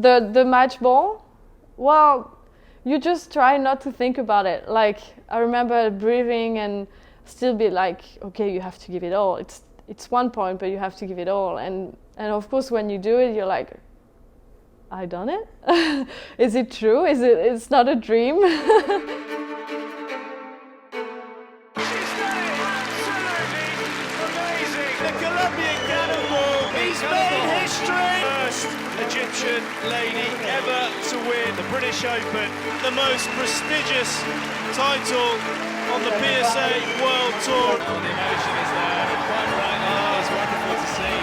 The match ball, well, you just try not to think about it. Like, I remember breathing and still be like, okay, you have to give it all. It's 1 point, but you have to give it all. And of course, when you do it, you're like, I done it? Is it true? It's not a dream? Egyptian lady ever to win the British Open, the most prestigious title on the PSA World Tour. The emotion is there, and quite rightly, it's wonderful to see.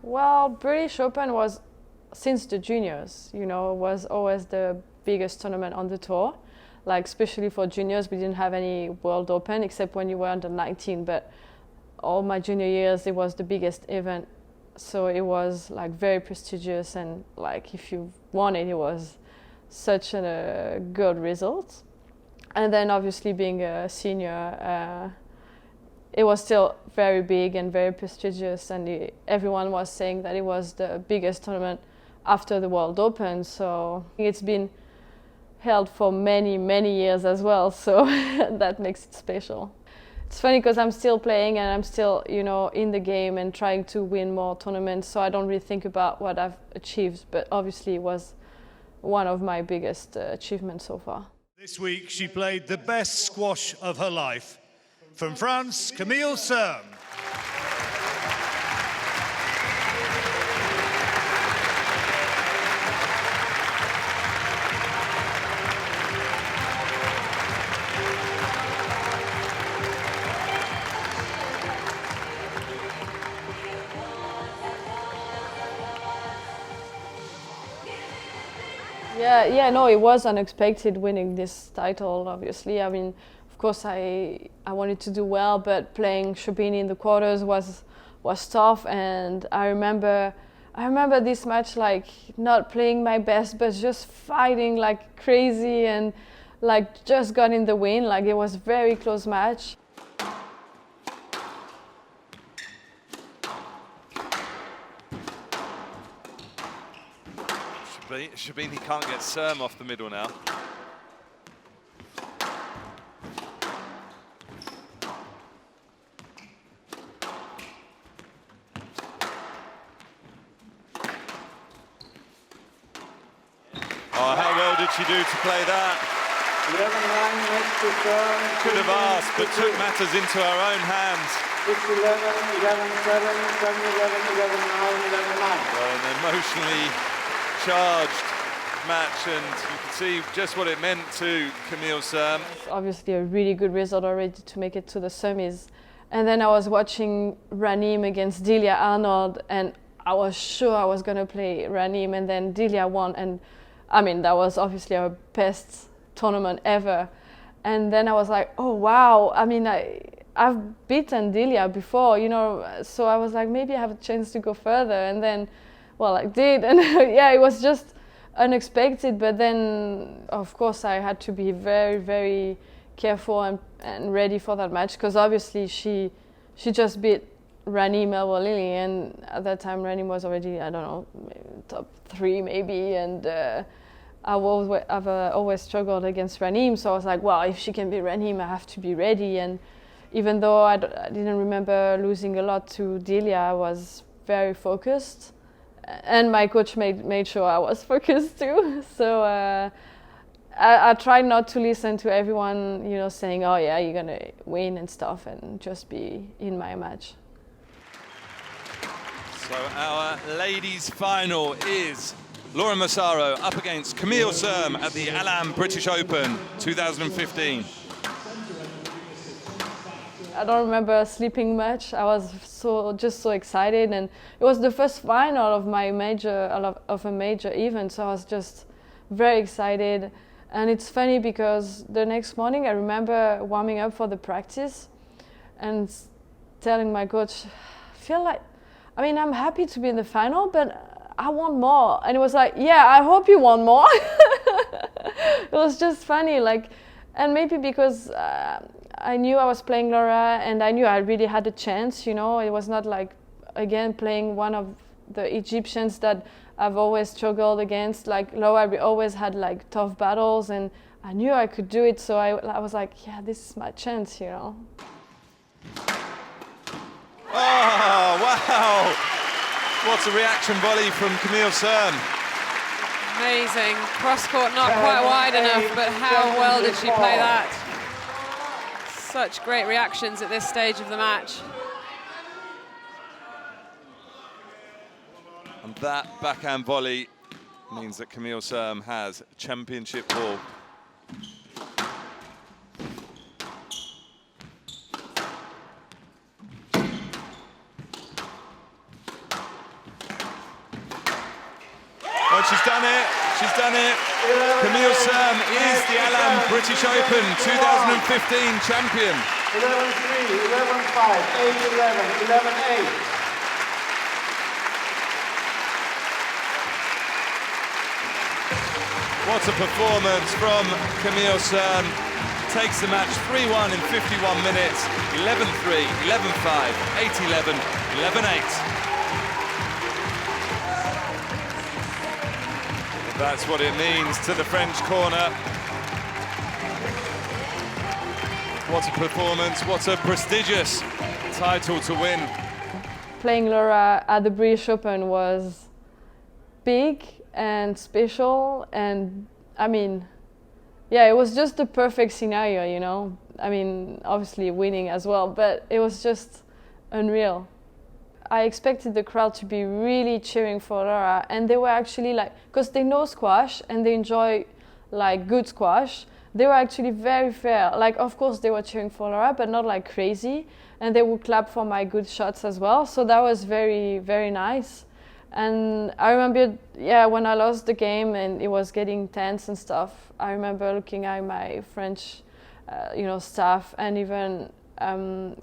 Well, British Open was, since the juniors, was always the biggest tournament on the tour. Like, especially for juniors, we didn't have any World Open except when you were under 19, but all my junior years, it was the biggest event. So it was like very prestigious, and like if you won it, it was such a good result. And then obviously being a senior, it was still very big and very prestigious, and everyone was saying that it was the biggest tournament after the World Open. So it's been held for many, many years as well, so that makes it special. It's funny because I'm still playing and I'm still, in the game and trying to win more tournaments, so I don't really think about what I've achieved, but obviously it was one of my biggest achievements so far. This week she played the best squash of her life. From France, Camille Serme. Yeah, no, it was unexpected winning this title, obviously. I mean, of course, I wanted to do well, but playing Chopini in the quarters was tough, and I remember this match, like, not playing my best, but just fighting like crazy, and like just got in the win. Like, it was a very close match. Shabini can't get Serme off the middle now. Oh, how well did she do to play that? 11-9 next to Serme. Could have asked, but took matters into her own hands. 6-11, 11-7, 7-11, 11-9, 11-9. Well, an emotionally charged match, and you can see just what it meant to Camille Serme. Obviously a really good result already to make it to the semis. And then I was watching Raneem against Delia Arnold, and I was sure I was going to play Raneem, and then Delia won, and I mean, that was obviously our best tournament ever. And then I was like, oh wow, I mean, I've beaten Delia before, so I was like, maybe I have a chance to go further. And then, well, I did, and yeah, it was just unexpected, but then of course I had to be very, very careful and ready for that match, because obviously she just beat Raneem El-Walili, and at that time Raneem was already, I don't know, top 3 maybe, and I've always struggled against Raneem, so I was like, well, if she can beat Raneem, I have to be ready. And even though I didn't remember losing a lot to Delia, I was very focused. And my coach made sure I was focused too. So I tried not to listen to everyone, saying, oh yeah, you're gonna win and stuff, and just be in my match. So our ladies' final is Laura Massaro up against Camille Serme at the Allam British Open 2015. I don't remember sleeping much. I was just so excited, and it was the first final of my a major event, so I was just very excited. And it's funny because the next morning I remember warming up for the practice and telling my coach, I'm happy to be in the final, but I want more. And it was like, yeah, I hope you want more. It was just funny, like, and maybe because I knew I was playing Laura, and I knew I really had a chance, you know. It was not like, again, playing one of the Egyptians that I've always struggled against. Like Laura, we always had like tough battles, and I knew I could do it, so I was like, yeah, this is my chance, you know. Oh, wow! What a reaction volley from Camille Serme. Amazing. Cross-court not quite wide enough, but how well did she play that? Such great reactions at this stage of the match. And that backhand volley means that Camille Serme has championship ball. Oh, she's done it. She's done it. Camille Serme is the Allam British Open 2015 champion. 11-3, 11-5, 8-11, 11-8. What a performance from Camille Serme. Takes the match 3-1 in 51 minutes. 11-3, 11-5, 8-11, 11-8. That's what it means to the French corner. What a performance, what a prestigious title to win. Playing Laura at the British Open was big and special, and I mean, yeah, it was just the perfect scenario, you know. I mean, obviously winning as well, but it was just unreal. I expected the crowd to be really cheering for Laura, and they were actually like, because they know squash and they enjoy like good squash, they were actually very fair. Like, of course they were cheering for Laura, but not like crazy, and they would clap for my good shots as well, so that was very, very nice. And I remember, yeah, when I lost the game and it was getting tense and stuff, I remember looking at my French you know, staff, and even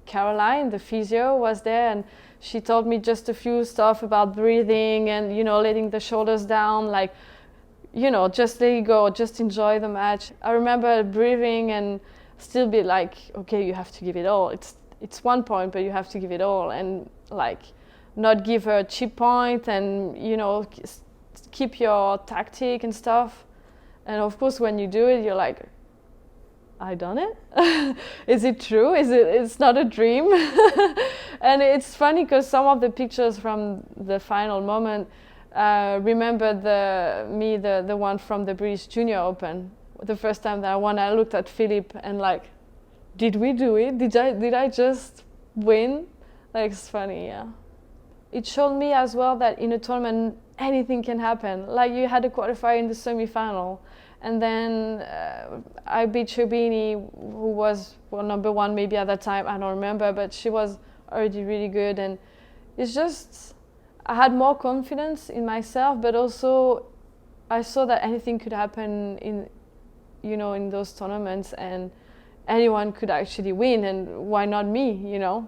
Caroline, the physio, was there, and she told me just a few stuff about breathing and, you know, letting the shoulders down, like, you know, just let it go, just enjoy the match. I remember breathing and still be like, okay, you have to give it all. It's 1 point, but you have to give it all, and like not give her a cheap point, and, you know, keep your tactic and stuff. And of course, when you do it, you're like, I done it? Is it true? It's not a dream? And it's funny because some of the pictures from the final moment remember the one from the British Junior Open. The first time that I won, I looked at Philippe and like, did we do it? Did I just win? Like, it's funny, yeah. It showed me as well that in a tournament, anything can happen. Like, you had a qualifier in the semi-final, and then I beat Sherbini, who was, well, #1 maybe at that time, I don't remember, but she was already really good. And it's just, I had more confidence in myself, but also I saw that anything could happen in, you know, in those tournaments, and anyone could actually win, and why not me, you know?